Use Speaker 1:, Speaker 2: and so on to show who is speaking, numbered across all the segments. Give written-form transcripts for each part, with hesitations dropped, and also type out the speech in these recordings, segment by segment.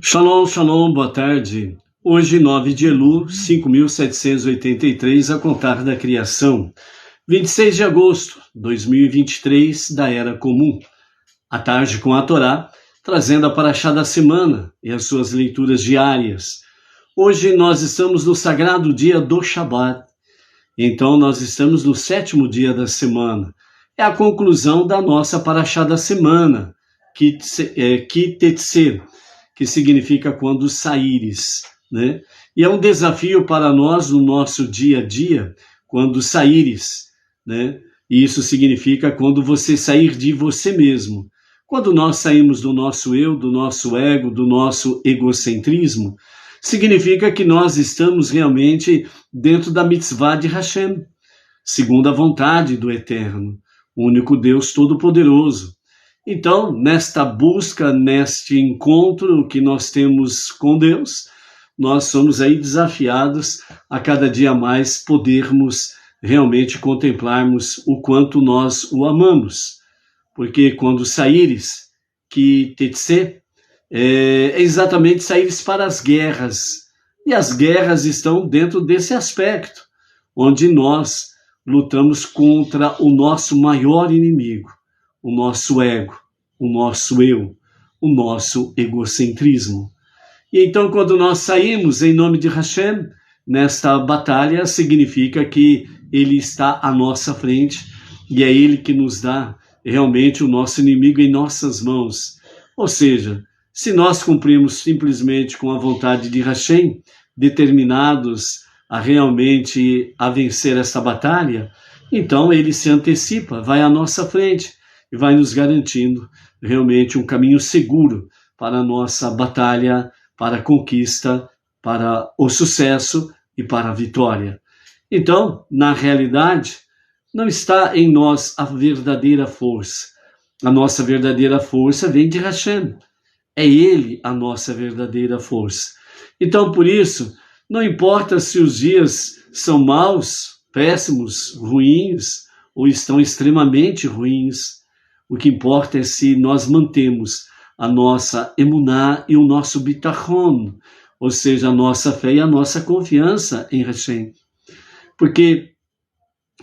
Speaker 1: Shalom, shalom, boa tarde. Hoje, 9 de Elul, 5.783, a contar da criação. 26 de agosto de 2023, da Era Comum. À tarde com a Torá, trazendo a Parashá da semana e as suas leituras diárias. Hoje nós estamos no sagrado dia do Shabat. Então nós estamos no 7º dia da semana. É a conclusão da nossa Parashá da semana, Ki Tetzeh, que significa quando saíres, né? E é um desafio para nós no nosso dia a dia, quando saíres, né? E isso significa quando você sair de você mesmo. Quando nós saímos do nosso eu, do nosso ego, do nosso egocentrismo, significa que nós estamos realmente dentro da mitzvah de Hashem, segundo a vontade do Eterno, o único Deus Todo-Poderoso. Então, nesta busca, neste encontro que nós temos com Deus, nós somos aí desafiados a cada dia mais podermos realmente contemplarmos o quanto nós o amamos. Porque quando saíres, Ki Tetzeh, é exatamente saíres para as guerras. E as guerras estão dentro desse aspecto, onde nós lutamos contra o nosso maior inimigo, o nosso ego, o nosso eu, o nosso egocentrismo. E então, quando nós saímos em nome de Hashem, nesta batalha, significa que Ele está à nossa frente e é Ele que nos dá realmente o nosso inimigo em nossas mãos. Ou seja, se nós cumprimos simplesmente com a vontade de Hashem, determinados a realmente a vencer essa batalha, então Ele se antecipa, vai à nossa frente e vai nos garantindo realmente um caminho seguro para a nossa batalha, para a conquista, para o sucesso e para a vitória. Então, na realidade, não está em nós a verdadeira força. A nossa verdadeira força vem de Hashem. É Ele a nossa verdadeira força. Então, por isso, não importa se os dias são maus, péssimos, ruins, ou estão extremamente ruins, o que importa é se nós mantemos a nossa emuná e o nosso bitachon, ou seja, a nossa fé e a nossa confiança em Hashem. Porque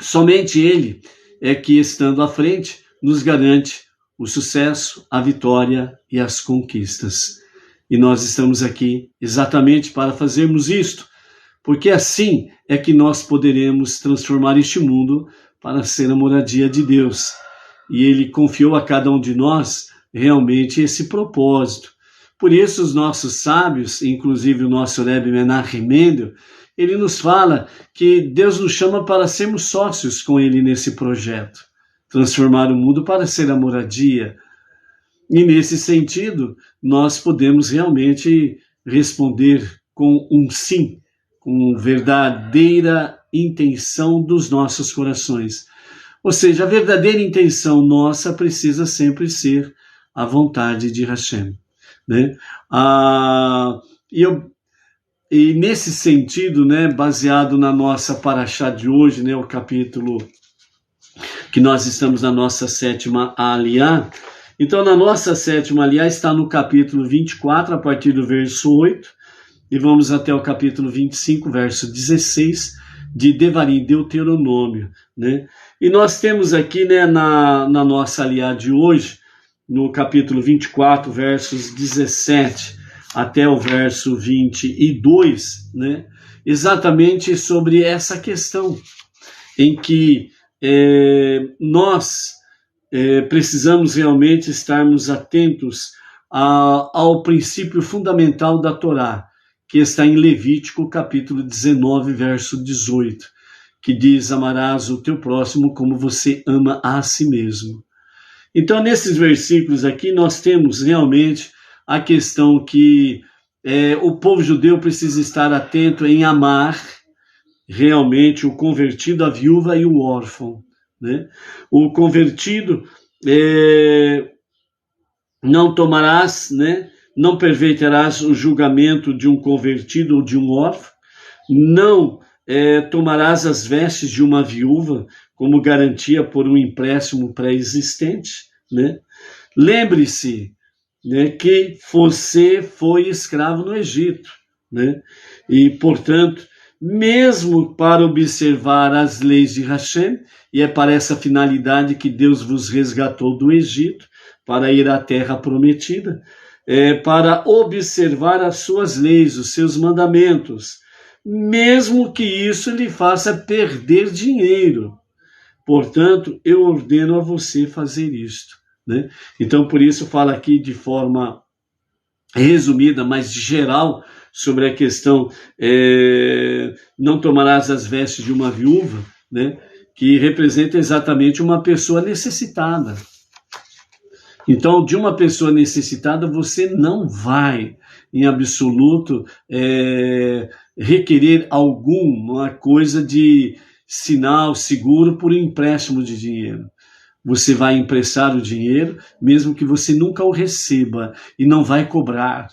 Speaker 1: somente Ele é que, estando à frente, nos garante o sucesso, a vitória e as conquistas. E nós estamos aqui exatamente para fazermos isto, porque assim é que nós poderemos transformar este mundo para ser a moradia de Deus. E Ele confiou a cada um de nós realmente esse propósito. Por isso os nossos sábios, inclusive o nosso Rebbe Menachem Mendel, ele nos fala que Deus nos chama para sermos sócios com Ele nesse projeto, transformar o mundo para ser a moradia. E nesse sentido, nós podemos realmente responder com um sim, com verdadeira intenção dos nossos corações. Ou seja, a verdadeira intenção nossa precisa sempre ser a vontade de Hashem, né? E nesse sentido, né, baseado na nossa Parashá de hoje, né, o capítulo que nós estamos na nossa 7ª Aliyá, então na nossa 7ª Aliyá está no capítulo 24, a partir do verso 8, e vamos até o capítulo 25, verso 16, de Devarim, Deuteronômio, né? E nós temos aqui, né, na nossa Aliyá de hoje, no capítulo 24, versos 17 até o verso 22, né, exatamente sobre essa questão em que nós precisamos realmente estarmos atentos ao princípio fundamental da Torá, que está em Levítico, capítulo 19, verso 18, que diz: amarás o teu próximo como você ama a si mesmo. Então, nesses versículos aqui, nós temos realmente a questão que o povo judeu precisa estar atento em amar realmente o convertido, a viúva e o órfão, né? O convertido não tomarás, né? Não perverterás o julgamento de um convertido ou de um órfão, não tomarás as vestes de uma viúva como garantia por um empréstimo pré-existente, né? Lembre-se né, que você foi escravo no Egito, né? E, portanto, mesmo para observar as leis de Hashem, e é para essa finalidade que Deus vos resgatou do Egito, para ir à terra prometida, para observar as suas leis, os seus mandamentos, mesmo que isso lhe faça perder dinheiro. Portanto, eu ordeno a você fazer isto, né? Então, por isso, fala aqui de forma resumida, mas geral, sobre a questão não tomarás as vestes de uma viúva, né? Que representa exatamente uma pessoa necessitada. Então, de uma pessoa necessitada, você não vai, em absoluto, requerer alguma coisa de sinal seguro por empréstimo de dinheiro. Você vai emprestar o dinheiro, mesmo que você nunca o receba, e não vai cobrar.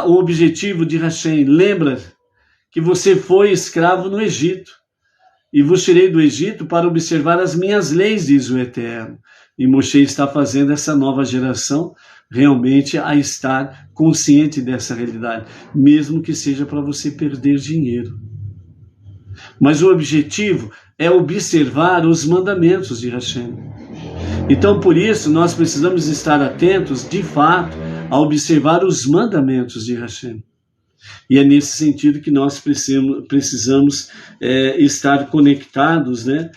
Speaker 1: O objetivo de Hashem. Lembra que você foi escravo no Egito, e vos tirei do Egito para observar as minhas leis, diz o Eterno. E Moshe está fazendo essa nova geração realmente a estar consciente dessa realidade, mesmo que seja para você perder dinheiro. Mas o objetivo é observar os mandamentos de Hashem. Então, por isso, nós precisamos estar atentos, de fato, a observar os mandamentos de Hashem. E é nesse sentido que nós precisamos estar conectados, né,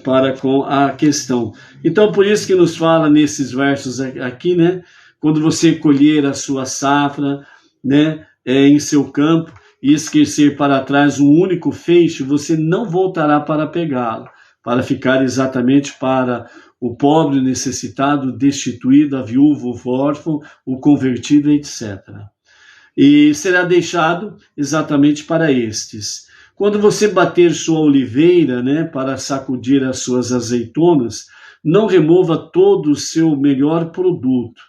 Speaker 1: para com a questão. Então, por isso que nos fala nesses versos aqui, né, quando você colher a sua safra, né, em seu campo, e esquecer para trás um único feixe, você não voltará para pegá-lo, para ficar exatamente para o pobre, o necessitado, o destituído, a viúva, o órfão, o convertido, etc. E será deixado exatamente para estes. Quando você bater sua oliveira, né, para sacudir as suas azeitonas, não remova todo o seu melhor produto.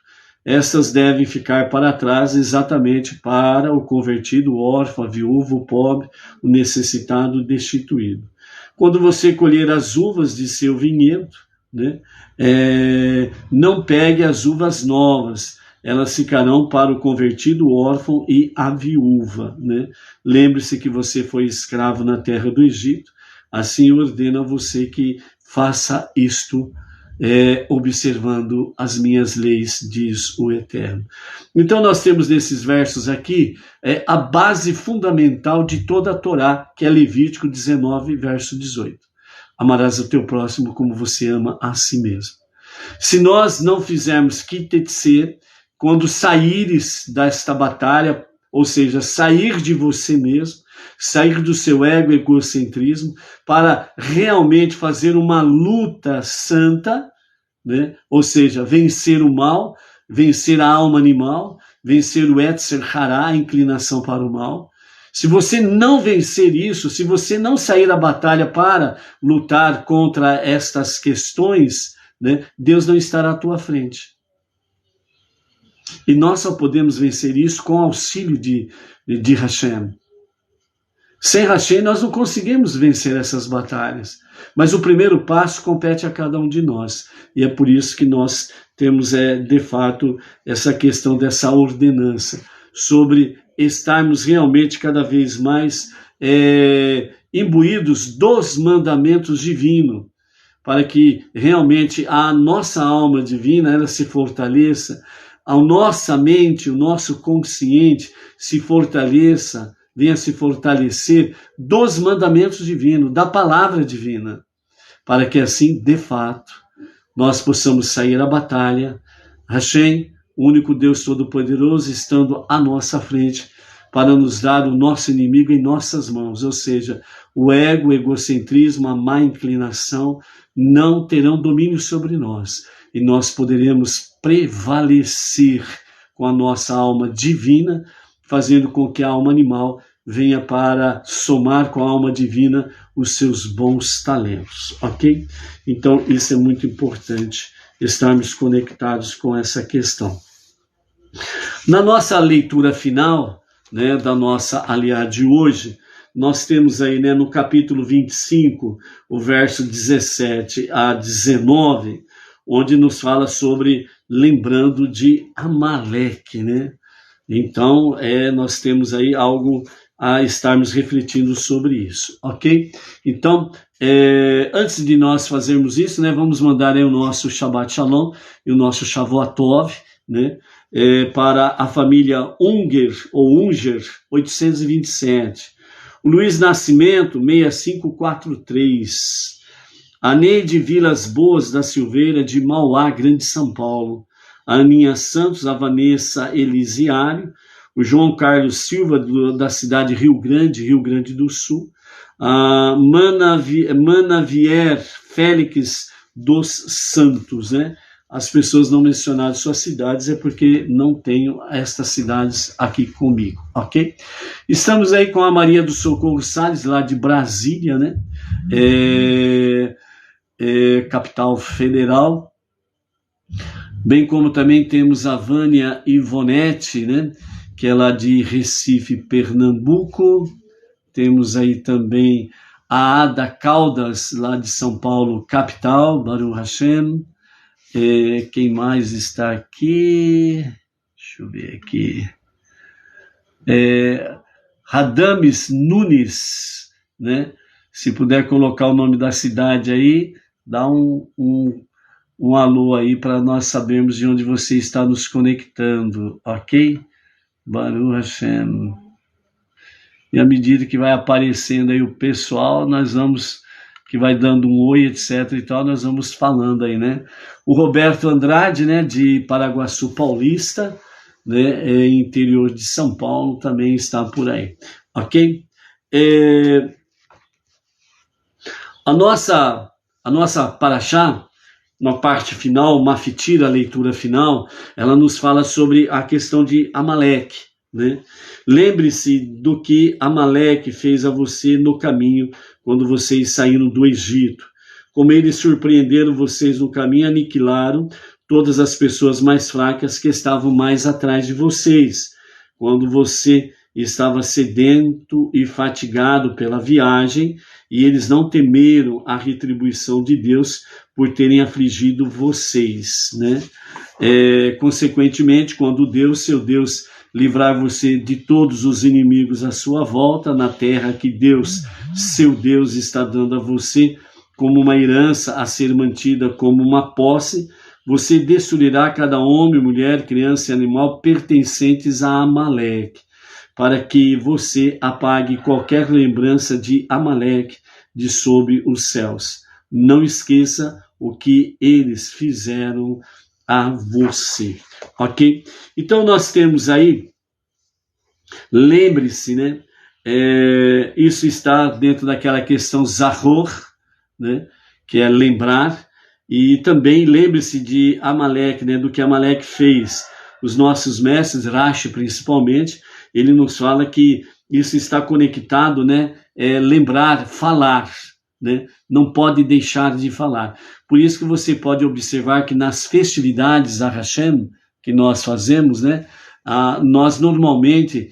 Speaker 1: Essas devem ficar para trás exatamente para o convertido, o órfão, a viúva, o pobre, o necessitado, o destituído. Quando você colher as uvas de seu vinhedo, né, não pegue as uvas novas, elas ficarão para o convertido, o órfão e a viúva, né? Lembre-se que você foi escravo na terra do Egito, assim eu ordeno a você que faça isto, observando as minhas leis, diz o Eterno. Então nós temos nesses versos aqui a base fundamental de toda a Torá, que é Levítico 19, verso 18. Amarás o teu próximo como você ama a si mesmo. Se nós não fizermos kitetsê, quando saíres desta batalha, ou seja, sair de você mesmo, sair do seu ego, egocentrismo, para realmente fazer uma luta santa, né? Ou seja, vencer o mal, vencer a alma animal, vencer o Etzer Hará, a inclinação para o mal. Se você não vencer isso, se você não sair da batalha para lutar contra estas questões, né, Deus não estará à tua frente. E nós só podemos vencer isso com o auxílio de Hashem. Sem Hashem nós não conseguimos vencer essas batalhas. Mas o primeiro passo compete a cada um de nós. E é por isso que nós temos, de fato, essa questão dessa ordenança, sobre estarmos realmente cada vez mais imbuídos dos mandamentos divinos, para que realmente a nossa alma divina ela se fortaleça, a nossa mente, o nosso consciente se fortaleça, venha se fortalecer dos mandamentos divinos, da palavra divina, para que assim, de fato, nós possamos sair à batalha, Hashem, o único Deus Todo-Poderoso, estando à nossa frente, para nos dar o nosso inimigo em nossas mãos, ou seja, o ego, o egocentrismo, a má inclinação não terão domínio sobre nós, e nós poderemos prevalecer com a nossa alma divina, fazendo com que a alma animal venha para somar com a alma divina os seus bons talentos, ok? Então, isso é muito importante, estarmos conectados com essa questão. Na nossa leitura final, né, da nossa aliá de hoje, nós temos aí, né, no capítulo 25, o verso 17 a 19, onde nos fala sobre lembrando de Amaleque, né? Então, nós temos aí algo a estarmos refletindo sobre isso, ok? Então, antes de nós fazermos isso, né, vamos mandar aí o nosso Shabbat Shalom e o nosso Shavuot Tov, né, para a família Unger, ou Unger, 827. O Luiz Nascimento, 6543. A Neide Vilas Boas da Silveira, de Mauá, Grande São Paulo. A Aninha Santos, a Vanessa Elisiário, o João Carlos Silva, da cidade de Rio Grande do Sul, a Manavier Félix dos Santos, né? As pessoas não mencionaram suas cidades, é porque não tenho estas cidades aqui comigo, ok? Estamos aí com a Maria do Socorro Salles, lá de Brasília, né? Capital Federal. Bem como também temos a Vânia Ivonete, né? Que é lá de Recife, Pernambuco. Temos aí também a Ada Caldas, lá de São Paulo, capital, Baruch Hashem. Quem mais está aqui? Deixa eu ver aqui. Radames Nunes, né? Se puder colocar o nome da cidade aí, dá um alô aí para nós sabermos de onde você está nos conectando, ok? Baruch Hashem. E à medida que vai aparecendo aí o pessoal, nós vamos, que vai dando um oi, etc e tal, nós vamos falando aí, né? O Roberto Andrade, né, de Paraguaçu Paulista, né, interior de São Paulo, também está por aí, ok? A nossa paraxá, na parte final, Mafitira, a leitura final, ela nos fala sobre a questão de Amaleque, né? Lembre-se do que Amaleque fez a você no caminho, quando vocês saíram do Egito. Como eles surpreenderam vocês no caminho, aniquilaram todas as pessoas mais fracas que estavam mais atrás de vocês. Quando você estava sedento e fatigado pela viagem, e eles não temeram a retribuição de Deus por terem afligido vocês, né? Consequentemente, quando Deus, seu Deus, livrar você de todos os inimigos à sua volta, na terra que Deus, seu Deus, está dando a você como uma herança a ser mantida como uma posse, você destruirá cada homem, mulher, criança e animal pertencentes a Amaleque, para que você apague qualquer lembrança de Amaleque de sob os céus. Não esqueça o que eles fizeram a você, ok? Então nós temos aí, lembre-se, né? Isso está dentro daquela questão Zahor, né? Que é lembrar, e também lembre-se de Amaleque, né? Do que Amaleque fez. Os nossos mestres, Rashi principalmente, ele nos fala que isso está conectado, né? Lembrar, falar, né? Não pode deixar de falar. Por isso que você pode observar que nas festividades a Hashem que nós fazemos, né? Nós normalmente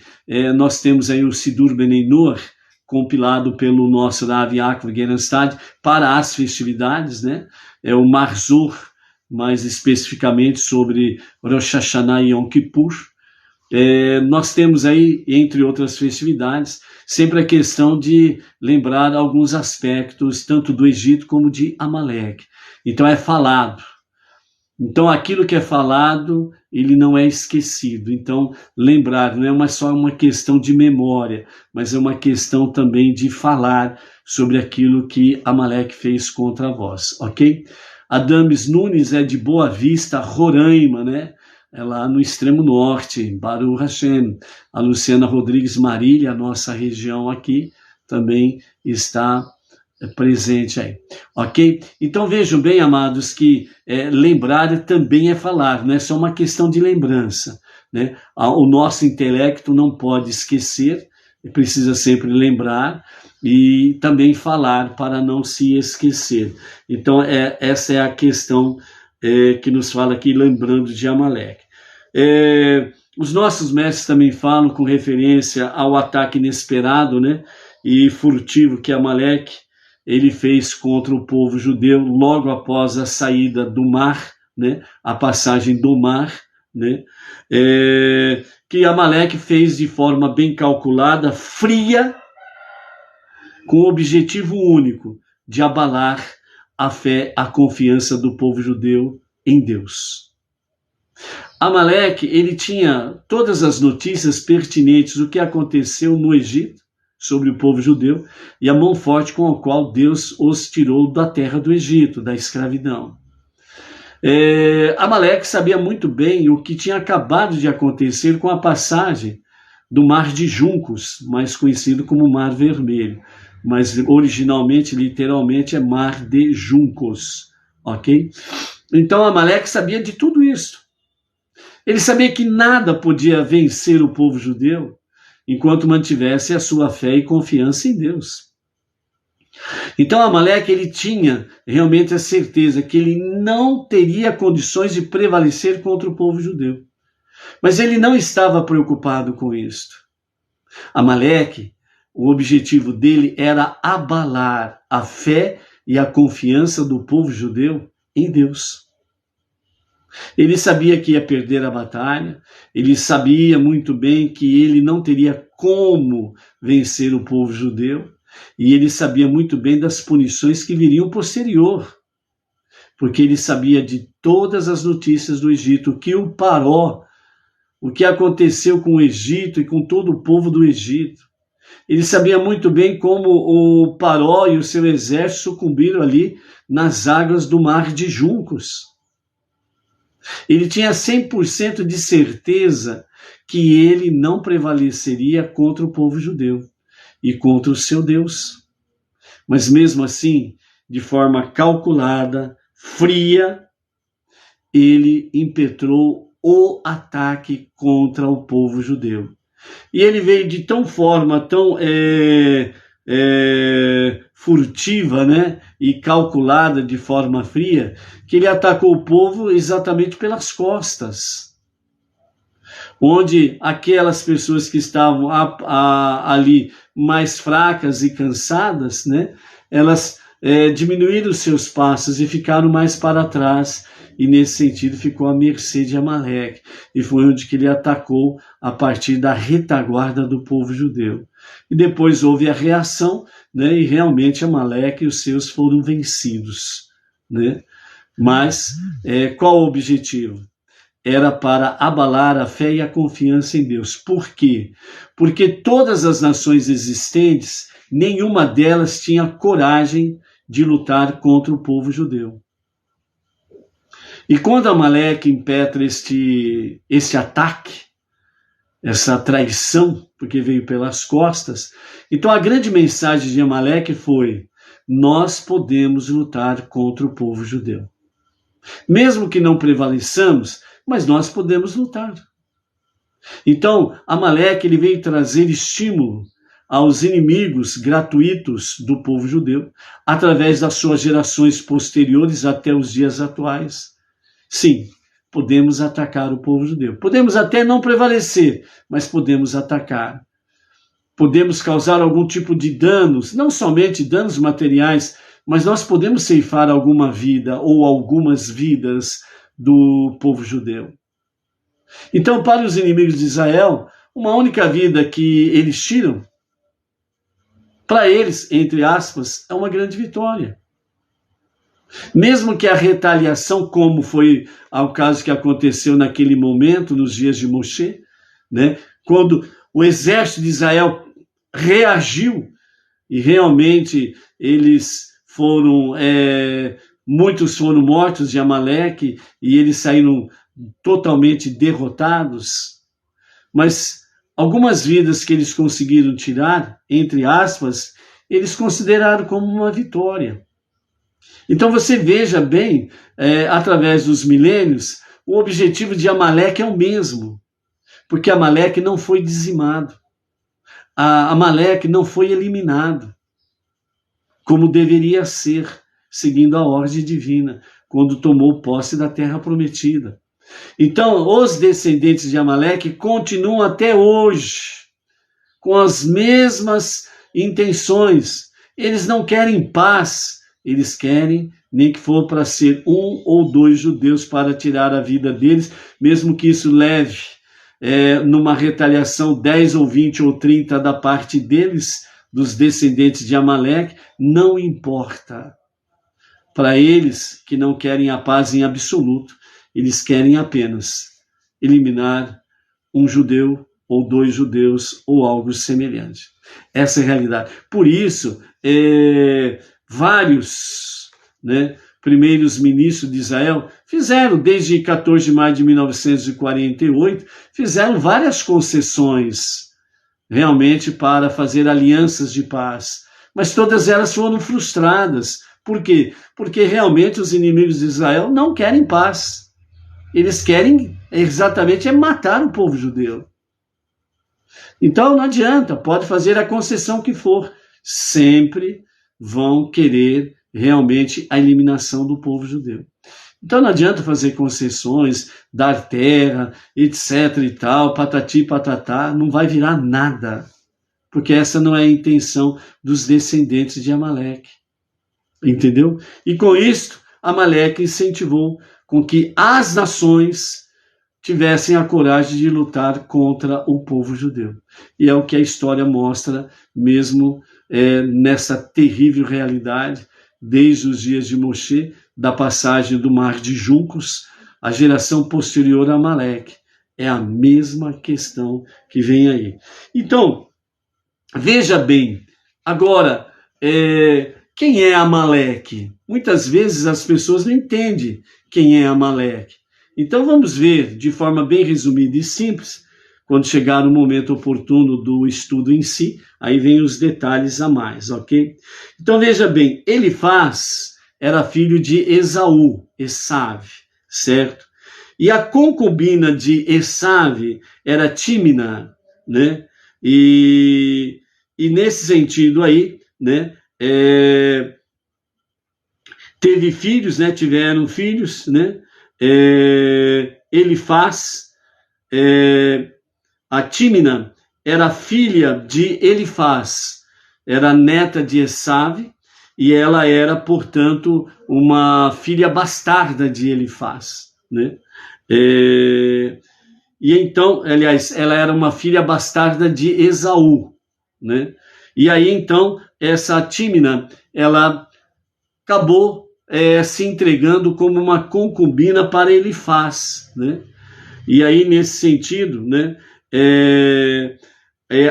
Speaker 1: nós temos aí o Sidur Bnei Noach, compilado pelo nosso Rav Yaakov Gerenstad para as festividades, né? O Marzur, mais especificamente sobre Rosh Hashanah e Yom Kippur. Nós temos aí, entre outras festividades, sempre a questão de lembrar alguns aspectos, tanto do Egito como de Amaleque. Então é falado. Então aquilo que é falado, ele não é esquecido. Então lembrar não é só uma questão de memória, mas é uma questão também de falar sobre aquilo que Amaleque fez contra vós, ok? Adames Nunes é de Boa Vista, Roraima, né? É lá no extremo norte, Baruch Hashem. A Luciana Rodrigues Marília, a nossa região aqui, também está presente aí, ok? Então vejam bem, amados, que lembrar também é falar, não é só uma questão de lembrança, né? O nosso intelecto não pode esquecer, precisa sempre lembrar e também falar para não se esquecer. Então essa é a questão que nos fala aqui, lembrando de Amaleque. Os nossos mestres também falam com referência ao ataque inesperado, né, e furtivo que Amaleque ele fez contra o povo judeu logo após a saída do mar, né, a passagem do mar, né, que Amaleque fez de forma bem calculada, fria, com o objetivo único de abalar a fé, a confiança do povo judeu em Deus. Amaleque, ele tinha todas as notícias pertinentes do que aconteceu no Egito sobre o povo judeu e a mão forte com a qual Deus os tirou da terra do Egito, da escravidão. Amaleque sabia muito bem o que tinha acabado de acontecer com a passagem do Mar de Juncos, mais conhecido como Mar Vermelho, mas originalmente, literalmente, é Mar de Juncos, ok? Então Amaleque sabia de tudo isso. Ele sabia que nada podia vencer o povo judeu enquanto mantivesse a sua fé e confiança em Deus. Então Amaleque, ele tinha realmente a certeza que ele não teria condições de prevalecer contra o povo judeu. Mas ele não estava preocupado com isto. Amaleque, o objetivo dele era abalar a fé e a confiança do povo judeu em Deus. Ele sabia que ia perder a batalha, ele sabia muito bem que ele não teria como vencer o povo judeu, e ele sabia muito bem das punições que viriam posterior, porque ele sabia de todas as notícias do Egito, que o Paró, o que aconteceu com o Egito e com todo o povo do Egito. Ele sabia muito bem como o Paró e o seu exército sucumbiram ali nas águas do Mar de Juncos. Ele tinha 100% de certeza que ele não prevaleceria contra o povo judeu e contra o seu Deus. Mas mesmo assim, de forma calculada, fria, ele impetrou o ataque contra o povo judeu. E ele veio de forma tão furtiva, né, e calculada de forma fria, que ele atacou o povo exatamente pelas costas, onde aquelas pessoas que estavam ali mais fracas e cansadas, né, elas diminuíram os seus passos e ficaram mais para trás, e nesse sentido ficou à mercê de Amaleque, e foi onde que ele atacou a partir da retaguarda do povo judeu. E depois houve a reação, né, e realmente Amaleque e os seus foram vencidos, né? Mas qual o objetivo? Era para abalar a fé e a confiança em Deus. Por quê? Porque todas as nações existentes, nenhuma delas tinha coragem de lutar contra o povo judeu. E quando Amaleque impetra este ataque, essa traição, porque veio pelas costas, então a grande mensagem de Amaleque foi: nós podemos lutar contra o povo judeu. Mesmo que não prevaleçamos, mas nós podemos lutar. Então, Amaleque, ele veio trazer estímulo aos inimigos gratuitos do povo judeu, através das suas gerações posteriores até os dias atuais. Sim, podemos atacar o povo judeu. Podemos até não prevalecer, mas podemos atacar. Podemos causar algum tipo de danos, não somente danos materiais, mas nós podemos ceifar alguma vida ou algumas vidas do povo judeu. Então, para os inimigos de Israel, uma única vida que eles tiram, para eles, entre aspas, é uma grande vitória. Mesmo que a retaliação, como foi o caso que aconteceu naquele momento, nos dias de Moshe, né, quando o exército de Israel reagiu e realmente eles foram, muitos foram mortos de Amaleque e eles saíram totalmente derrotados, mas algumas vidas que eles conseguiram tirar, entre aspas, eles consideraram como uma vitória. Então você veja bem, através dos milênios, o objetivo de Amaleque é o mesmo, porque Amaleque não foi dizimado, Amaleque não foi eliminado, como deveria ser, seguindo a ordem divina, quando tomou posse da terra prometida. Então, os descendentes de Amaleque continuam até hoje com as mesmas intenções Eles não querem paz, eles querem nem que for para ser 1 ou 2 judeus para tirar a vida deles, mesmo que isso leve numa retaliação 10 ou 20 ou 30 da parte deles, dos descendentes de Amaleque, não importa. Para eles que não querem a paz em absoluto, eles querem apenas eliminar um judeu ou 2 judeus ou algo semelhante. Essa é a realidade. Por isso, vários primeiros ministros de Israel fizeram, desde 14 de maio de 1948, fizeram várias concessões realmente para fazer alianças de paz. Mas todas elas foram frustradas. Por quê? Porque realmente os inimigos de Israel não querem paz. Eles querem exatamente matar o povo judeu. Então não adianta, pode fazer a concessão que for. Sempre vão querer realmente a eliminação do povo judeu. Então não adianta fazer concessões, dar terra, etc e tal, patati patatá, não vai virar nada. Porque essa não é a intenção dos descendentes de Amaleque. Entendeu? E com isto, Amaleque incentivou com que as nações tivessem a coragem de lutar contra o povo judeu. E é o que a história mostra mesmo nessa terrível realidade, desde os dias de Moshe, da passagem do Mar de Juncos, a geração posterior a Amaleque. É a mesma questão que vem aí. Então, veja bem, agora, quem é Amaleque? Muitas vezes as pessoas não entendem quem é Amaleque. Então vamos ver de forma bem resumida e simples, quando chegar o momento oportuno do estudo em si, aí vem os detalhes a mais, ok? Então veja bem, Elifaz era filho de Esaú, Esav, certo? E a concubina de Esav era Tímina, né? E nesse sentido aí, né? Teve filhos, né? Tiveram filhos, né? Elifaz, a Tímina era filha de Elifaz, era neta de Esav, e ela era, portanto, uma filha bastarda de Elifaz, né? E então, aliás, ela era uma filha bastarda de Esaú, né? E aí, então, essa Tímina, ela acabou se entregando como uma concubina para Elifaz, né? E aí, nesse sentido, né,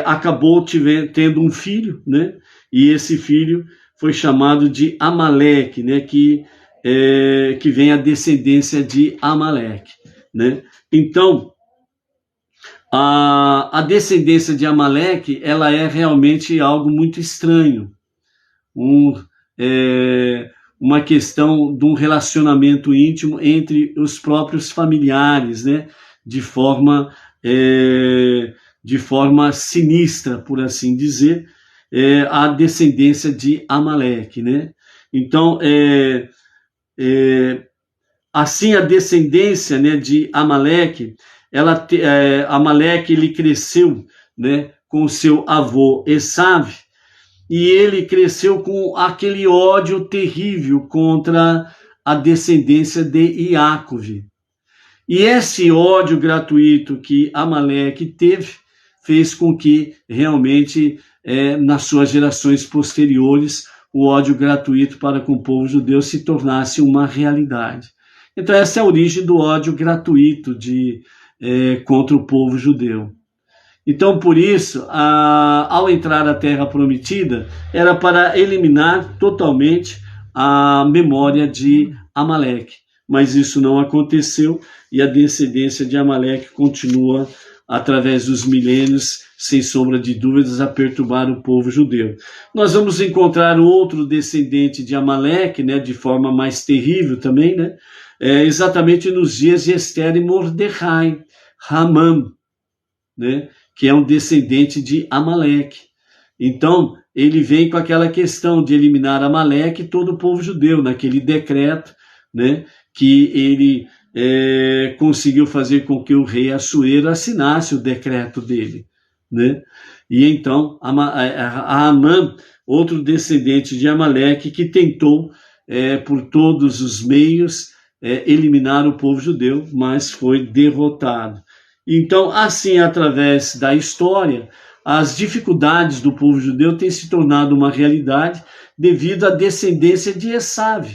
Speaker 1: acabou tendo um filho, né? E esse filho foi chamado de Amaleque, né? Que vem a descendência de Amaleque, né? Então, a descendência de Amaleque, ela é realmente algo muito estranho. Uma questão de um relacionamento íntimo entre os próprios familiares, né? De forma sinistra, por assim dizer, a descendência de Amaleque, né? Então, assim a descendência, né, de Amaleque, Amaleque ele cresceu, né, com o seu avô Esav, e ele cresceu com aquele ódio terrível contra a descendência de Iacove. E esse ódio gratuito que Amaleque teve fez com que realmente nas suas gerações posteriores o ódio gratuito para com o povo judeu se tornasse uma realidade. Então essa é a origem do ódio gratuito contra o povo judeu. Então, por isso, ao entrar à Terra Prometida, era para eliminar totalmente a memória de Amaleque. Mas isso não aconteceu e a descendência de Amaleque continua, através dos milênios, sem sombra de dúvidas, a perturbar o povo judeu. Nós vamos encontrar outro descendente de Amaleque, né, de forma mais terrível também, né, exatamente nos dias de Esther e Mordecai, Ramam, né, que é um descendente de Amaleque. Então, ele vem com aquela questão de eliminar Amaleque e todo o povo judeu, naquele decreto, né, que ele conseguiu fazer com que o rei Assuero assinasse o decreto dele, né? E então a Amã, outro descendente de Amaleque, que tentou por todos os meios eliminar o povo judeu, mas foi derrotado. Então, assim, através da história, as dificuldades do povo judeu têm se tornado uma realidade devido à descendência de Esav.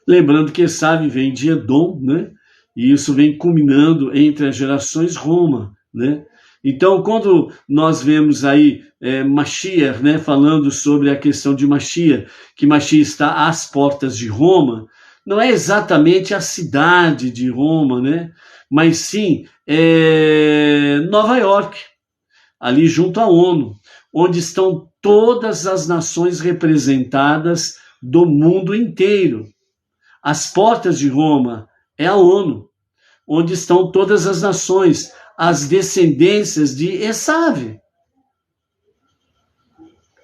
Speaker 1: Lembrando que Esav vem de Edom, né? E isso vem culminando entre as gerações Roma, né? Então, quando nós vemos aí Mashiach, né, falando sobre a questão de Mashiach, que Mashiach está às portas de Roma, não é exatamente a cidade de Roma, né? Mas sim Nova York, ali junto à ONU, onde estão todas as nações representadas do mundo inteiro. As portas de Roma é a ONU, onde estão todas as nações, as descendências de Esav.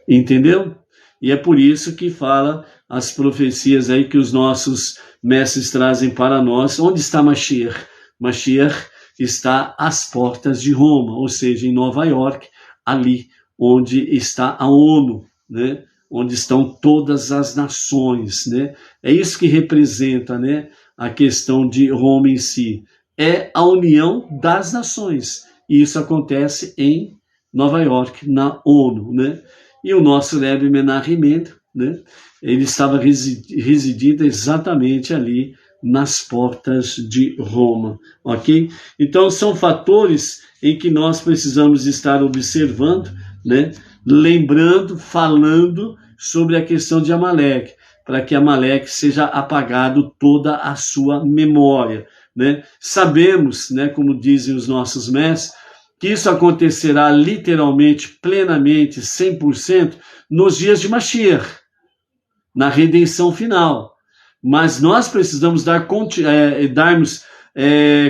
Speaker 1: Entendeu? E é por isso que fala as profecias aí que os nossos mestres trazem para nós. Onde está Mashiach? Mashiach está às portas de Roma, ou seja, em Nova York, ali onde está a ONU, né? Onde estão todas as nações, né? É isso que representa, né, a questão de Roma em si. É a união das nações. E isso acontece em Nova York, na ONU, né? E o nosso Rebbe Menachem Mendel, né, ele estava residindo exatamente ali nas portas de Roma, ok? Então são fatores em que nós precisamos estar observando, né, lembrando, falando sobre a questão de Amaleque, para que Amaleque seja apagado toda a sua memória, né? Sabemos, né, como dizem os nossos mestres, que isso acontecerá literalmente, plenamente, 100%, nos dias de Mashiach, na redenção final. Mas nós precisamos darmos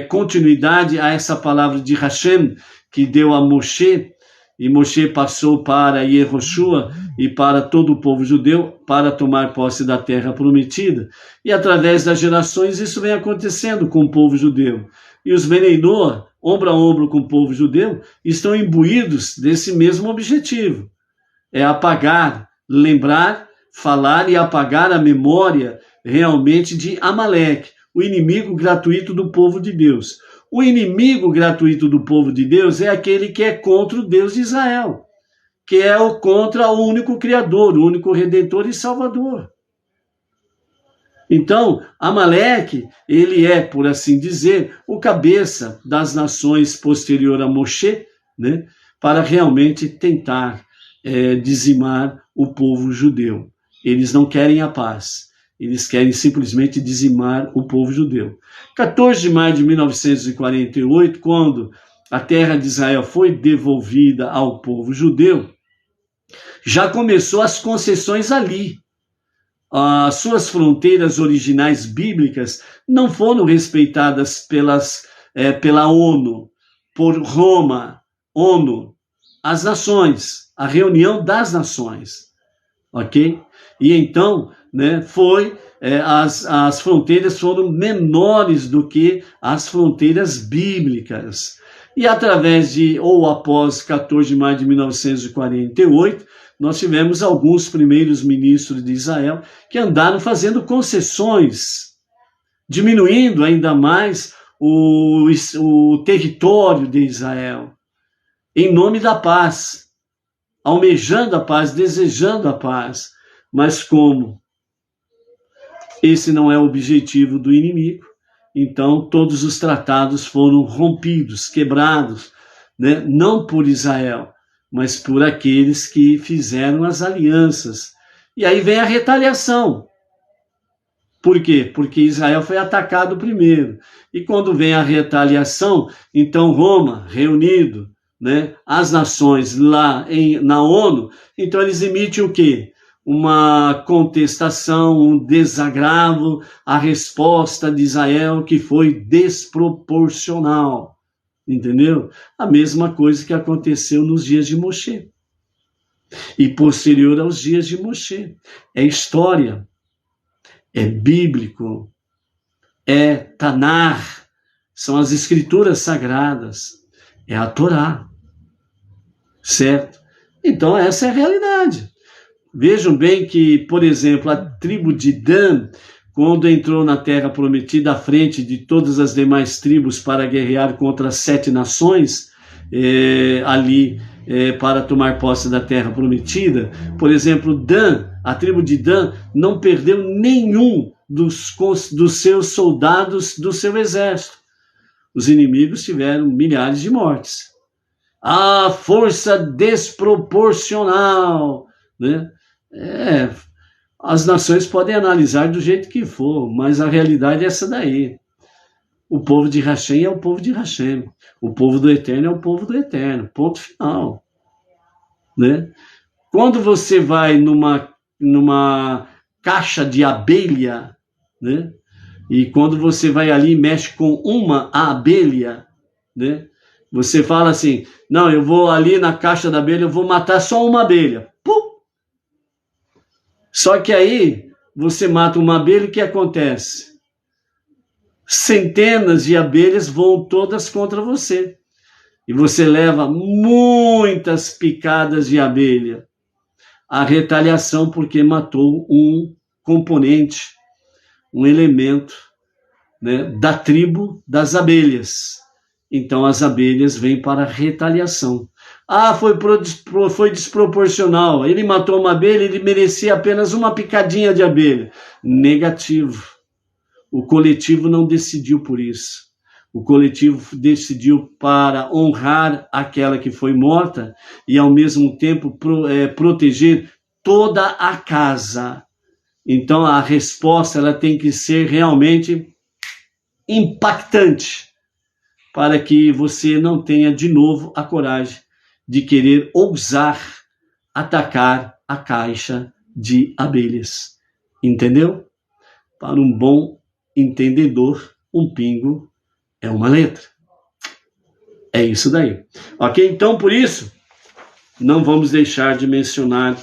Speaker 1: continuidade a essa palavra de Hashem, que deu a Moshe, e Moshe passou para Yehoshua e para todo o povo judeu para tomar posse da terra prometida. E através das gerações isso vem acontecendo com o povo judeu. E os Benei Noach, ombro a ombro com o povo judeu, estão imbuídos desse mesmo objetivo. É apagar, lembrar, falar e apagar a memória realmente de Amaleque, o inimigo gratuito do povo de Deus. O inimigo gratuito do povo de Deus é aquele que é contra o Deus de Israel, que é contra o único Criador, o único Redentor e Salvador. Então, Amaleque, ele é, por assim dizer, o cabeça das nações posterior a Moshe, né, para realmente tentar dizimar o povo judeu. Eles não querem a paz, eles querem simplesmente dizimar o povo judeu. 14 de maio de 1948, quando a terra de Israel foi devolvida ao povo judeu, já começou as concessões ali. As suas fronteiras originais bíblicas não foram respeitadas pela ONU, por Roma, ONU, as nações, a reunião das nações, ok? E então, né, as fronteiras foram menores do que as fronteiras bíblicas. E através ou após 14 de maio de 1948, nós tivemos alguns primeiros ministros de Israel que andaram fazendo concessões, diminuindo ainda mais o território de Israel, em nome da paz, almejando a paz, desejando a paz. Mas como esse não é o objetivo do inimigo, então todos os tratados foram rompidos, quebrados, né? Não por Israel, mas por aqueles que fizeram as alianças. E aí vem a retaliação. Por quê? Porque Israel foi atacado primeiro. E quando vem a retaliação, então Roma, reunido, né, as nações lá na ONU, então eles emitem o quê? Uma contestação, um desagravo à resposta de Israel que foi desproporcional. Entendeu? A mesma coisa que aconteceu nos dias de Moshe. E posterior aos dias de Moshe. É história, é bíblico, é Tanar, são as escrituras sagradas, é a Torá. certo? Então essa é a realidade. Vejam bem que, por exemplo, a tribo de Dan, quando entrou na Terra Prometida à frente de todas as demais tribos para guerrear contra as 7 nações, para tomar posse da Terra Prometida, por exemplo, Dan, a tribo de Dan, não perdeu nenhum dos seus soldados do seu exército. Os inimigos tiveram milhares de mortes. A força desproporcional, né? As nações podem analisar do jeito que for, mas a realidade é essa daí. O povo de Hashem é o povo de Hashem. O povo do Eterno é o povo do Eterno. Ponto final. Né? Quando você vai numa caixa de abelha, né? E quando você vai ali e mexe com uma abelha, né? Você fala assim, não, eu vou ali na caixa da abelha, eu vou matar só uma abelha. Pum! Só que aí, você mata uma abelha, o que acontece? Centenas de abelhas vão todas contra você. E você leva muitas picadas de abelha. A retaliação porque matou um componente, um elemento, né, da tribo das abelhas. Então as abelhas vêm para a retaliação. Ah, foi desproporcional. Ele matou uma abelha, ele merecia apenas uma picadinha de abelha. Negativo. O coletivo não decidiu por isso. O coletivo decidiu para honrar aquela que foi morta e, ao mesmo tempo, proteger toda a casa. Então, a resposta ela tem que ser realmente impactante para que você não tenha de novo a coragem de querer ousar atacar a caixa de abelhas. Entendeu? Para um bom entendedor, um pingo é uma letra. É isso daí. Ok? Então, por isso, não vamos deixar de mencionar,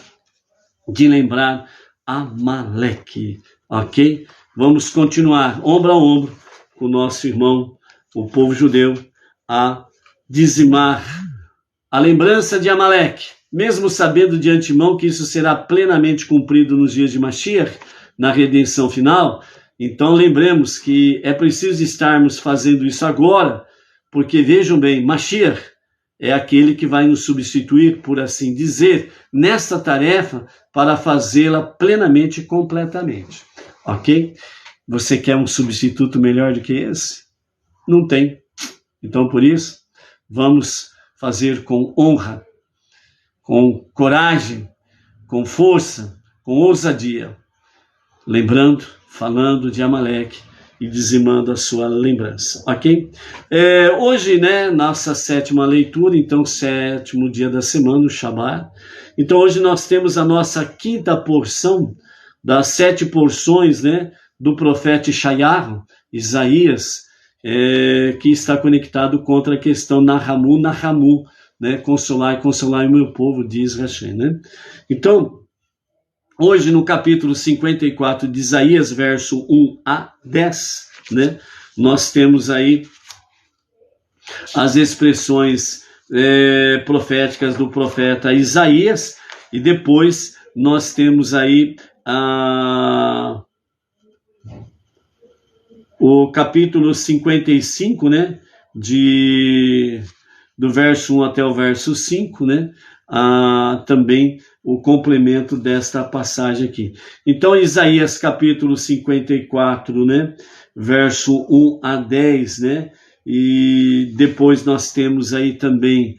Speaker 1: de lembrar Amaleque. Ok? Vamos continuar, ombro a ombro, com o nosso irmão, o povo judeu, a dizimar a lembrança de Amaleque, mesmo sabendo de antemão que isso será plenamente cumprido nos dias de Mashiach, na redenção final. Então lembremos que é preciso estarmos fazendo isso agora, porque vejam bem, Mashiach é aquele que vai nos substituir, por assim dizer, nessa tarefa para fazê-la plenamente e completamente. Ok? Você quer um substituto melhor do que esse? Não tem. Então, por isso, vamos fazer com honra, com coragem, com força, com ousadia. Lembrando, falando de Amaleque e dizimando a sua lembrança, ok? Hoje, né, nossa 7ª leitura, então 7º dia da semana, o Shabat. Então hoje nós temos a nossa 5ª porção das 7 porções, né, do profeta Ishayahu, Isaías, que está conectado contra a questão Nahamu, né, consolar o meu povo, diz Hashem, né? Então, hoje, no capítulo 54 de Isaías, verso 1 a 10, né, nós temos aí as expressões proféticas do profeta Isaías, e depois nós temos aí o capítulo 55, né, do verso 1 até o verso 5, né, também o complemento desta passagem aqui. Então, Isaías capítulo 54, né, verso 1 a 10, né, e depois nós temos aí também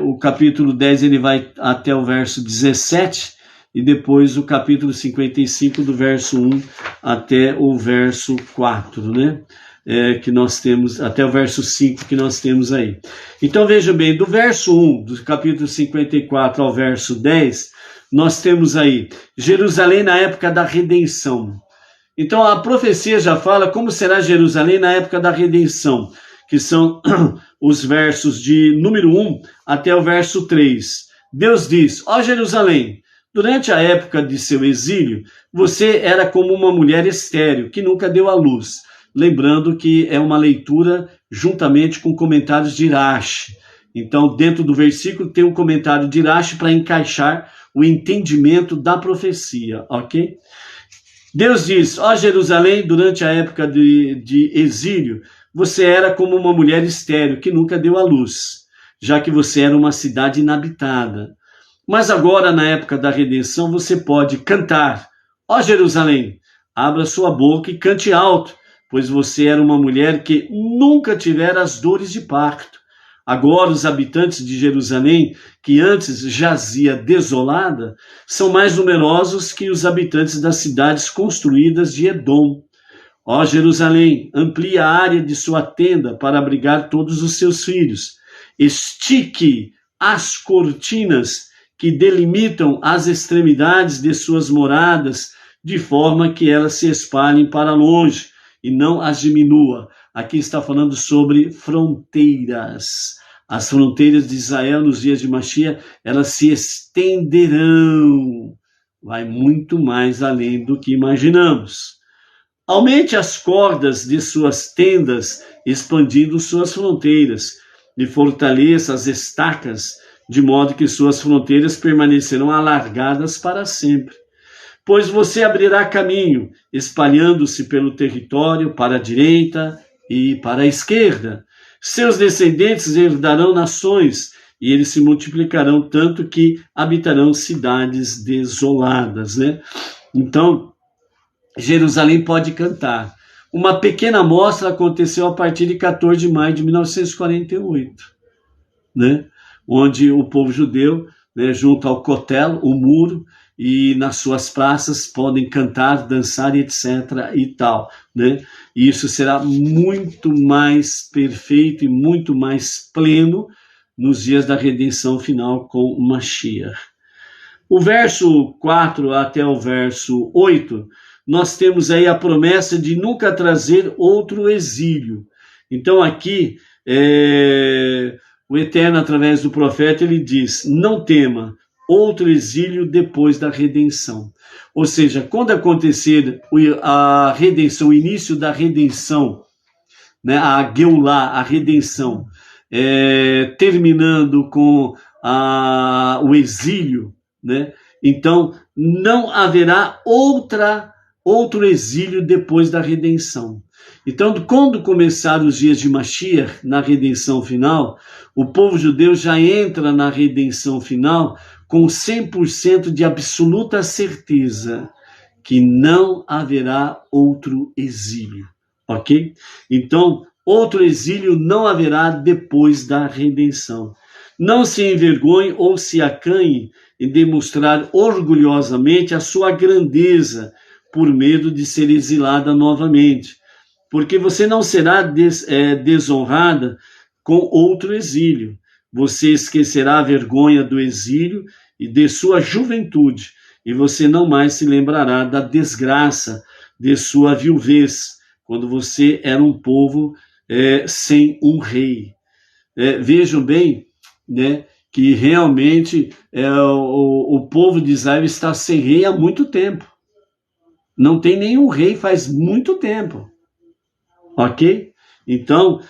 Speaker 1: o capítulo 10, ele vai até o verso 17, e depois o capítulo 55, do verso 1 até o verso 4, né? Que nós temos, até o verso 5 que nós temos aí. Então veja bem, do verso 1, do capítulo 54 ao verso 10, nós temos aí Jerusalém na época da redenção. Então a profecia já fala como será Jerusalém na época da redenção, que são os versos de número 1 até o verso 3. Deus diz: ó Jerusalém, durante a época de seu exílio, você era como uma mulher estéril, que nunca deu à luz. lembrando que é uma leitura juntamente com comentários de Irache. Então, dentro do versículo tem um comentário de Irache para encaixar o entendimento da profecia, ok? Deus diz, ó Jerusalém, durante a época de exílio, você era como uma mulher estéril que nunca deu à luz, já que você era uma cidade inabitada. Mas agora, na época da redenção, você pode cantar, ó Jerusalém, abra sua boca e cante alto, pois você era uma mulher que nunca tivera as dores de parto. Agora os habitantes de Jerusalém, que antes jazia desolada, são mais numerosos que os habitantes das cidades construídas de Edom. Ó Jerusalém, amplie a área de sua tenda para abrigar todos os seus filhos. Estique as cortinas que delimitam as extremidades de suas moradas, de forma que elas se espalhem para longe e não as diminua. Aqui está falando sobre fronteiras. As fronteiras de Israel nos dias de Mashiach, elas se estenderão. Vai muito mais além do que imaginamos. Aumente as cordas de suas tendas, expandindo suas fronteiras, e fortaleça as estacas, de modo que suas fronteiras permanecerão alargadas para sempre. Pois você abrirá caminho, espalhando-se pelo território para a direita e para a esquerda. Seus descendentes herdarão nações, e eles se multiplicarão tanto que habitarão cidades desoladas, né? Então, Jerusalém pode cantar. Uma pequena amostra aconteceu a partir de 14 de maio de 1948, né? Onde o povo judeu, né, junto ao Kotel, o muro, e nas suas praças podem cantar, dançar, etc. e tal, né? E isso será muito mais perfeito e muito mais pleno nos dias da redenção final com o Mashiach. O verso 4 até o verso 8, nós temos aí a promessa de nunca trazer outro exílio. Então aqui, o Eterno, através do profeta, ele diz, não tema outro exílio depois da redenção. Ou seja, quando acontecer a redenção, o início da redenção, né, a Geulah, a redenção, terminando com o exílio, né, então não haverá outro exílio depois da redenção. Então, quando começar os dias de Mashiach, na redenção final, o povo judeu já entra na redenção final com 100% de absoluta certeza que não haverá outro exílio, ok? Então, outro exílio não haverá depois da redenção. Não se envergonhe ou se acanhe em demonstrar orgulhosamente a sua grandeza por medo de ser exilada novamente, porque você não será desonrada com outro exílio. Você esquecerá a vergonha do exílio e de sua juventude, e você não mais se lembrará da desgraça de sua viuvez, quando você era um povo sem um rei. Vejam bem, né, que realmente o povo de Israel está sem rei há muito tempo. Não tem nenhum rei faz muito tempo. Ok? Então,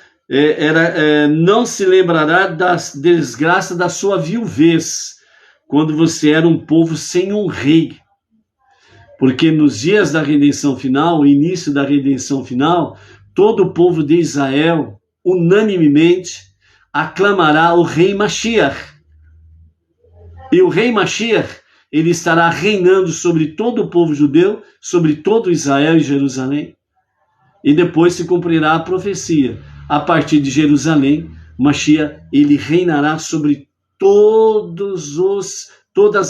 Speaker 1: não se lembrará da desgraça da sua viuvez, quando você era um povo sem um rei. Porque nos dias da redenção final, o início da redenção final, todo o povo de Israel, unanimemente, aclamará o rei Mashiach. E o rei Mashiach, ele estará reinando sobre todo o povo judeu, sobre todo Israel e Jerusalém. E depois se cumprirá a profecia. A partir de Jerusalém, Mashiach, ele reinará sobre todas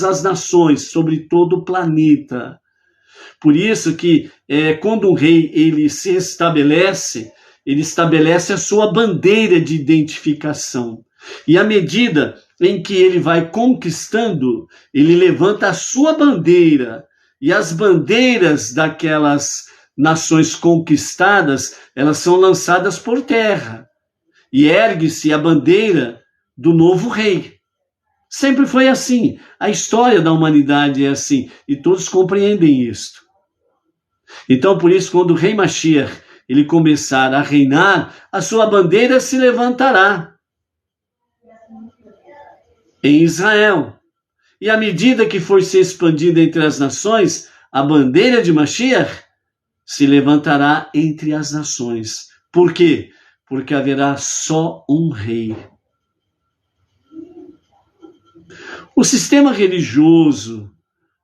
Speaker 1: as nações, sobre todo o planeta. Por isso que quando um rei ele se estabelece, ele estabelece a sua bandeira de identificação. E à medida em que ele vai conquistando, ele levanta a sua bandeira. E as bandeiras daquelas nações conquistadas, elas são lançadas por terra. E ergue-se a bandeira do novo rei. Sempre foi assim. A história da humanidade é assim. E todos compreendem isto. Então, por isso, quando o rei Mashiach ele começar a reinar, a sua bandeira se levantará em Israel. E à medida que for se expandida entre as nações, a bandeira de Mashiach se levantará entre as nações. Por quê? Porque haverá só um rei. O sistema religioso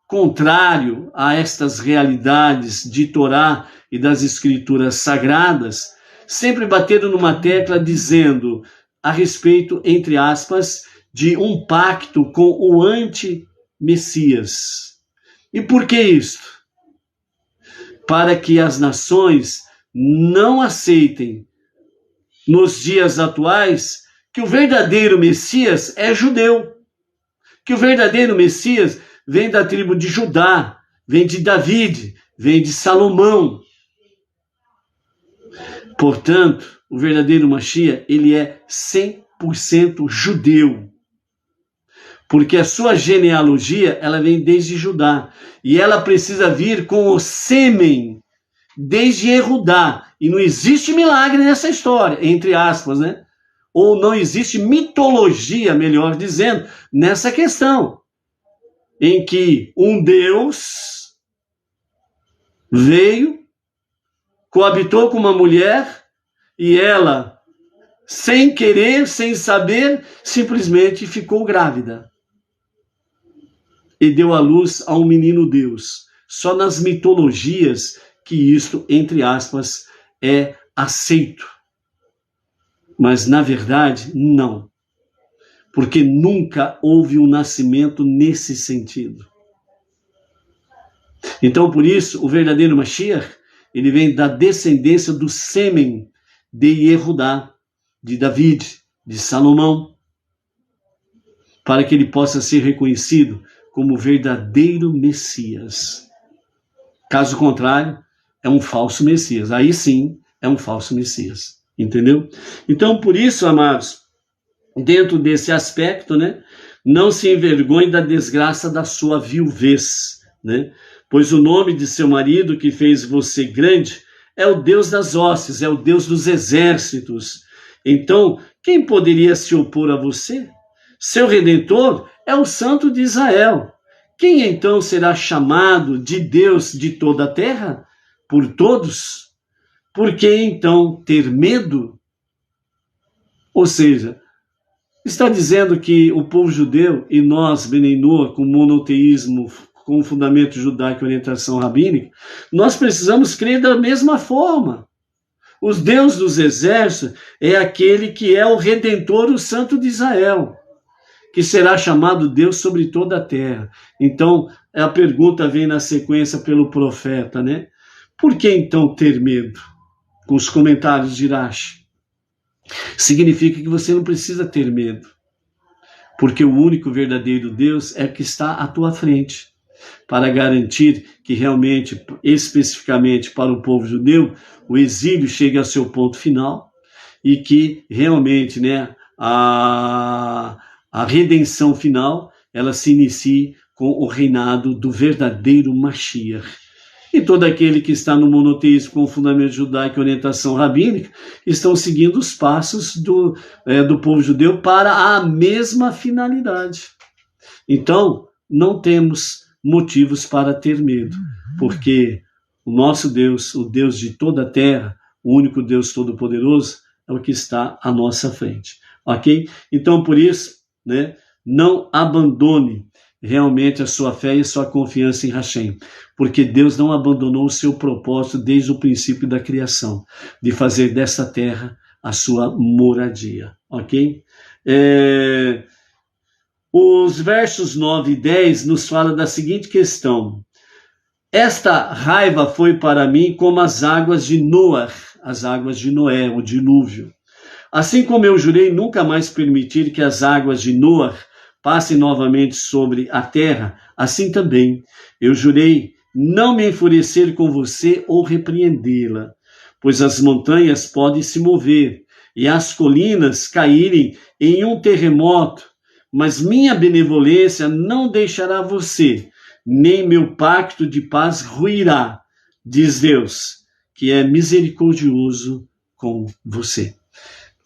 Speaker 1: contrário a estas realidades de Torá e das escrituras sagradas, sempre bateram numa tecla dizendo a respeito, entre aspas, de um pacto com o anti-Messias. E por que isso? Para que as nações não aceitem, nos dias atuais, que o verdadeiro Messias é judeu, que o verdadeiro Messias vem da tribo de Judá, vem de David, vem de Salomão. Portanto, o verdadeiro Mashiach, ele é 100% judeu. Porque a sua genealogia, ela vem desde Judá. E ela precisa vir com o sêmen desde Erudá. E não existe milagre nessa história, entre aspas, né? Ou não existe mitologia, melhor dizendo, nessa questão. Em que um Deus veio, coabitou com uma mulher e ela, sem querer, sem saber, simplesmente ficou grávida. E deu à luz a um menino Deus. Só nas mitologias que isto, entre aspas, é aceito. Mas, na verdade, não. Porque nunca houve um nascimento nesse sentido. Então, por isso, o verdadeiro Mashiach, ele vem da descendência do sêmen de Yehudá, de David, de Salomão, para que ele possa ser reconhecido como o verdadeiro Messias. Caso contrário, é um falso Messias. Aí sim, é um falso Messias. Entendeu? Então, por isso, amados, dentro desse aspecto, né, não se envergonhe da desgraça da sua viuvez, né? Pois o nome de seu marido que fez você grande é o Deus das hostes, é o Deus dos exércitos. Então, quem poderia se opor a você? Seu Redentor é o Santo de Israel. Quem então será chamado de Deus de toda a terra? Por todos? Por que então ter medo? Ou seja, está dizendo que o povo judeu e nós, Bnei Noach, com monoteísmo, com fundamento judaico e orientação rabínica, nós precisamos crer da mesma forma. Os Deus dos exércitos é aquele que é o Redentor, o Santo de Israel, que será chamado Deus sobre toda a terra. Então, a pergunta vem na sequência pelo profeta, né? Por que então ter medo? Com os comentários de Rashi. Significa que você não precisa ter medo, porque o único verdadeiro Deus é que está à tua frente, para garantir que realmente, especificamente para o povo judeu, o exílio chegue ao seu ponto final e que realmente, né, a redenção final, ela se inicie com o reinado do verdadeiro Mashiach. E todo aquele que está no monoteísmo com fundamento judaico e orientação rabínica estão seguindo os passos do povo judeu para a mesma finalidade. Então, não temos motivos para ter medo, porque o nosso Deus, o Deus de toda a terra, o único Deus todo-poderoso, é o que está à nossa frente. Ok? Então, por isso, né, não abandone realmente a sua fé e a sua confiança em Hashem, porque Deus não abandonou o seu propósito desde o princípio da criação, de fazer dessa terra a sua moradia, ok? Os versos 9 e 10 nos falam da seguinte questão: esta raiva foi para mim como as águas de Noé, as águas de Noé, o dilúvio. Assim como eu jurei nunca mais permitir que as águas de Noé passe novamente sobre a terra, assim também eu jurei não me enfurecer com você ou repreendê-la, pois as montanhas podem se mover e as colinas caírem em um terremoto, mas minha benevolência não deixará você, nem meu pacto de paz ruirá, diz Deus, que é misericordioso com você.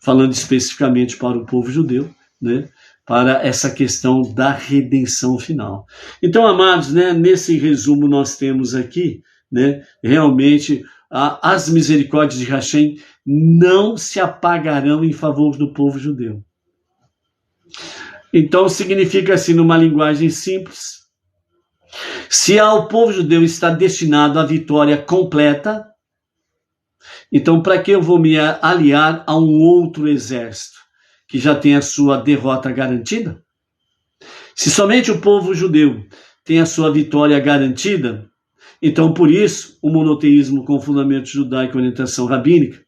Speaker 1: Falando especificamente para o povo judeu, né? Para essa questão da redenção final. Então, amados, né, nesse resumo nós temos aqui, né, realmente as misericórdias de Hashem não se apagarão em favor do povo judeu. Então, significa assim, numa linguagem simples, se o povo judeu está destinado à vitória completa, então para que eu vou me aliar a um outro exército que já tem a sua derrota garantida? Se somente o povo judeu tem a sua vitória garantida, então por isso o monoteísmo com fundamento judaico e orientação rabínica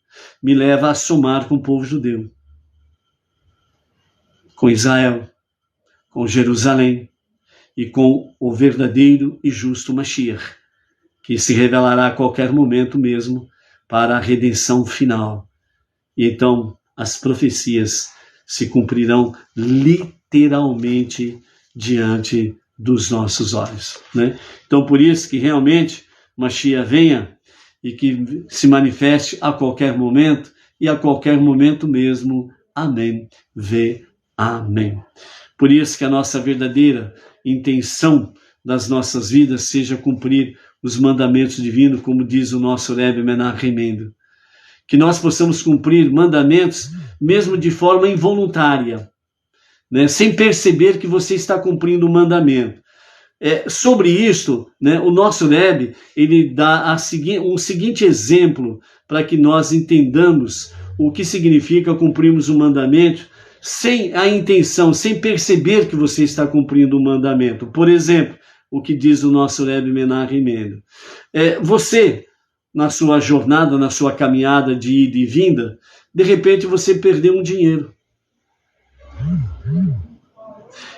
Speaker 1: me leva a somar com o povo judeu, com Israel, com Jerusalém e com o verdadeiro e justo Mashiach, que se revelará a qualquer momento mesmo para a redenção final. E então as profecias se cumprirão literalmente diante dos nossos olhos, né? Então, por isso que realmente Mashiach venha e que se manifeste a qualquer momento, e a qualquer momento mesmo. Amém. Amém. Por isso que a nossa verdadeira intenção das nossas vidas seja cumprir os mandamentos divinos, como diz o nosso Rebbe Menachem Mendel. Que nós possamos cumprir mandamentos mesmo de forma involuntária, né, sem perceber que você está cumprindo o mandamento. Sobre isto, né, o nosso Rebbe, ele dá um seguinte exemplo para que nós entendamos o que significa cumprirmos o mandamento sem a intenção, sem perceber que você está cumprindo o mandamento. Por exemplo, o que diz o nosso Rebbe Menachem Mendel. Você, na sua jornada, na sua caminhada de ida e vinda, de repente você perdeu um dinheiro.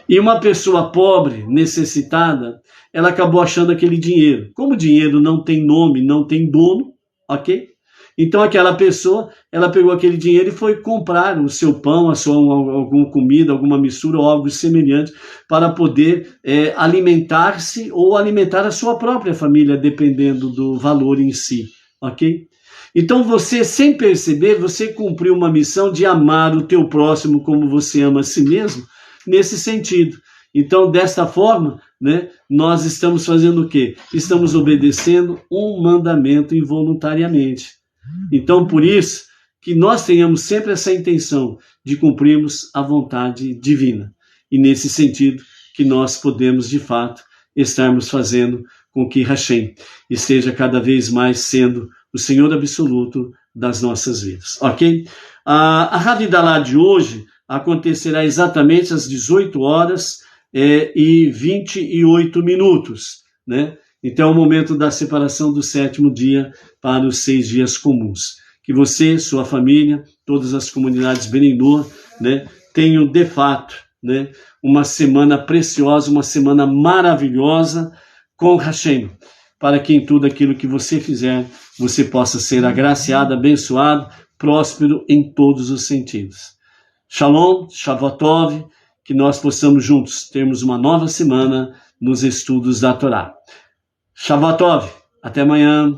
Speaker 1: E uma pessoa pobre, necessitada, ela acabou achando aquele dinheiro. Como o dinheiro não tem nome, não tem dono, ok? Então aquela pessoa, ela pegou aquele dinheiro e foi comprar o seu pão, alguma comida, alguma mistura ou algo semelhante para poder alimentar-se ou alimentar a sua própria família, dependendo do valor em si, ok? Então você, sem perceber, você cumpriu uma missão de amar o teu próximo como você ama a si mesmo, nesse sentido. Então, desta forma, né, nós estamos fazendo o quê? Estamos obedecendo um mandamento involuntariamente. Então, por isso, que nós tenhamos sempre essa intenção de cumprirmos a vontade divina. E nesse sentido, que nós podemos, de fato, estarmos fazendo com que Hashem esteja cada vez mais sendo o Senhor absoluto das nossas vidas, ok? A Havidalá de hoje acontecerá exatamente às 18 horas e 28 minutos, né? Então é o momento da separação do 7º dia para os 6 dias comuns. Que você, sua família, todas as comunidades Benenor, né, tenham de fato, né, uma semana preciosa, uma semana maravilhosa com Hashem, para que em tudo aquilo que você fizer, você possa ser agraciado, abençoado, próspero em todos os sentidos. Shalom, Shavuot, que nós possamos juntos termos uma nova semana nos estudos da Torá. Shavuot, até amanhã.